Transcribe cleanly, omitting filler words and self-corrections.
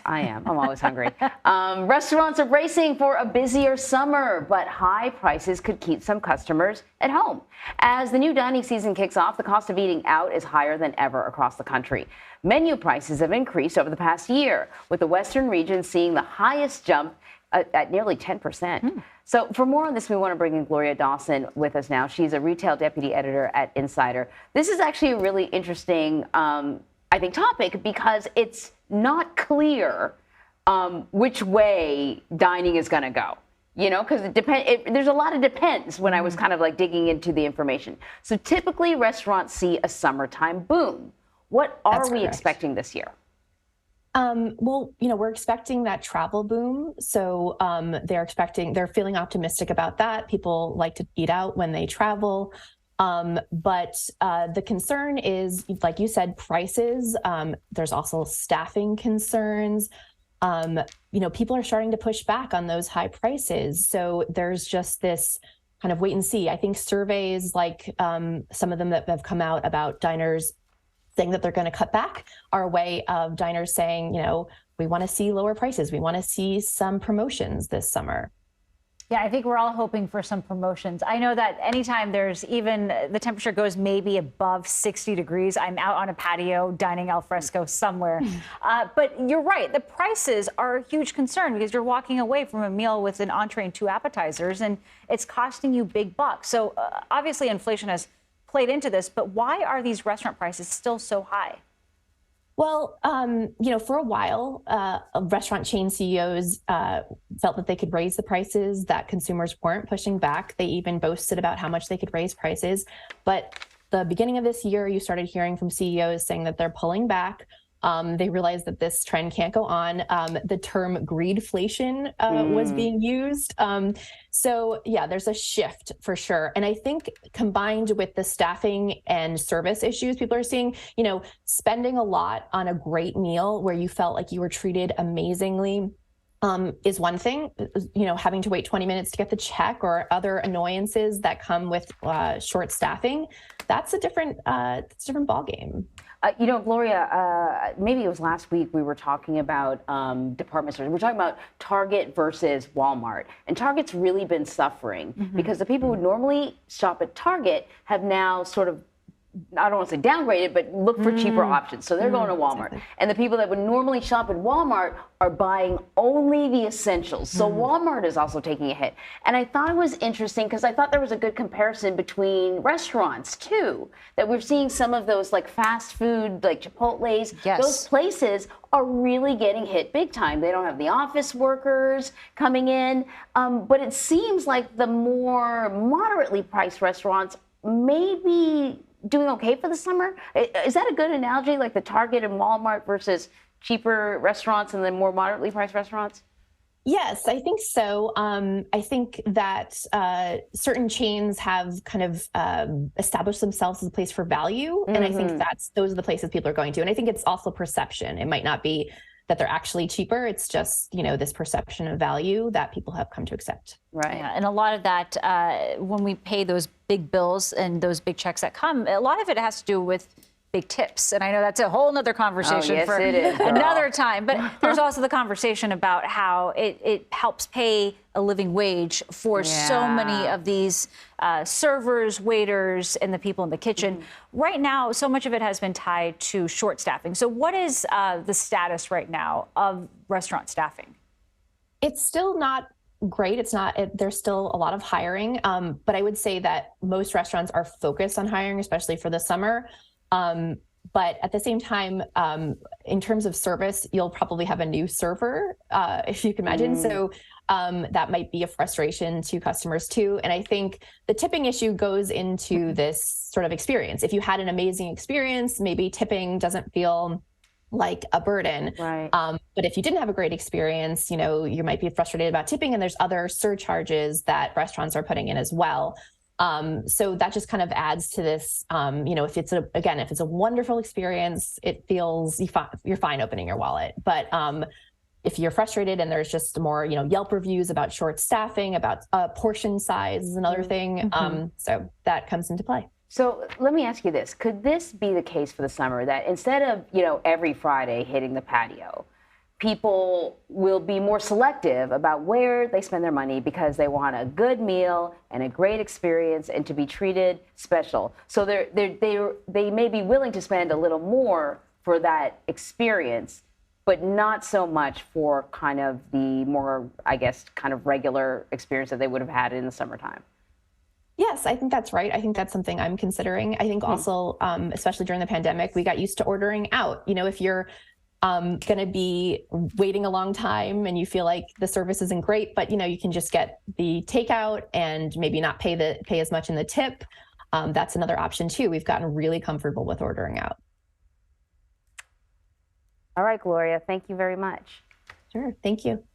I am. I'm always hungry. Restaurants are bracing for a busier summer, but high prices could keep some customers at home. As the new dining season kicks off, the cost of eating out is higher than ever across the country. Menu prices have increased over the past year, with the Western region seeing the highest jump at nearly 10%. So for more on this, we want to bring in Gloria Dawson with us now. She's a retail deputy editor at Insider. This is actually a really interesting, I think, topic because it's not clear which way dining is going to go. You know, because there's a lot of depends when I was kind of like digging into the information. So typically restaurants see a summertime boom. What are we expecting this year? Well, we're expecting that travel boom. So they're feeling optimistic about that. People like to eat out when they travel. But the concern is, like you said, prices. There's also staffing concerns. People are starting to push back on those high prices. So there's just this kind of wait and see. I think surveys like some of them that have come out about diners saying that they're going to cut back are a way of diners saying, we want to see lower prices. We want to see some promotions this summer. Yeah, I think we're all hoping for some promotions. I know that anytime there's even the temperature goes maybe above 60 degrees, I'm out on a patio dining al fresco somewhere. But you're right. The prices are a huge concern because you're walking away from a meal with an entree and 2 appetizers, and it's costing you big bucks. So obviously inflation has played into this, but why are these restaurant prices still so high? Well, for a while, restaurant chain CEOs felt that they could raise the prices, that consumers weren't pushing back. They even boasted about how much they could raise prices. But the beginning of this year, you started hearing from CEOs saying that they're pulling back. They realized that this trend can't go on. The term greedflation was being used. So yeah, there's a shift for sure. And I think combined with the staffing and service issues people are seeing, spending a lot on a great meal where you felt like you were treated amazingly is one thing. Having to wait 20 minutes to get the check or other annoyances that come with short staffing, that's a different ballgame. Gloria, maybe it was last week we were talking about department stores. We're talking about Target versus Walmart. And Target's really been suffering because the people who normally shop at Target have now sort of, I don't want to say downgraded, but look for cheaper options. So they're going to Walmart. Exactly. And the people that would normally shop at Walmart are buying only the essentials. So Walmart is also taking a hit. And I thought it was interesting because I thought there was a good comparison between restaurants too, that we're seeing some of those like fast food, like Chipotle's, those places are really getting hit big time. They don't have the office workers coming in. But it seems like the more moderately priced restaurants maybe doing okay for the summer. Is that a good analogy, like the Target and Walmart versus cheaper restaurants and then more moderately priced restaurants? Yes, I think so. I think that certain chains have kind of established themselves as a place for value. And I think those are the places people are going to. And I think it's also perception. It might not be that they're actually cheaper. It's just, this perception of value that people have come to accept. Right. Yeah, and a lot of that, when we pay those big bills and those big checks that come, a lot of it has to do with big tips. And I know that's a whole nother conversation for another time. But there's also the conversation about how it helps pay a living wage for so many of these servers, waiters, and the people in the kitchen. Right now, so much of it has been tied to short staffing. So what is the status right now of restaurant staffing? It's still not great. There's still a lot of hiring. But I would say that most restaurants are focused on hiring, especially for the summer. But at the same time, in terms of service, you'll probably have a new server, if you can imagine. So that might be a frustration to customers too. And I think the tipping issue goes into this sort of experience. If you had an amazing experience, maybe tipping doesn't feel like a burden. Right. But if you didn't have a great experience, you might be frustrated about tipping, and there's other surcharges that restaurants are putting in as well. So that just kind of adds to this, if it's a wonderful experience, it feels you're fine opening your wallet. But if you're frustrated and there's just more, Yelp reviews about short staffing, about portion size is another thing. So that comes into play. So let me ask you this. Could this be the case for the summer that instead of, every Friday hitting the patio, people will be more selective about where they spend their money because they want a good meal and a great experience and to be treated special. So they may be willing to spend a little more for that experience, but not so much for kind of the more, I guess, kind of regular experience that they would have had in the summertime. Yes, I think that's right. I think that's something I'm considering. I think also, especially during the pandemic, we got used to ordering out. You know, if you're going to be waiting a long time and you feel like the service isn't great, but you know, you can just get the takeout and maybe not pay as much in the tip. That's another option too. We've gotten really comfortable with ordering out. All right, Gloria, thank you very much. Sure, thank you.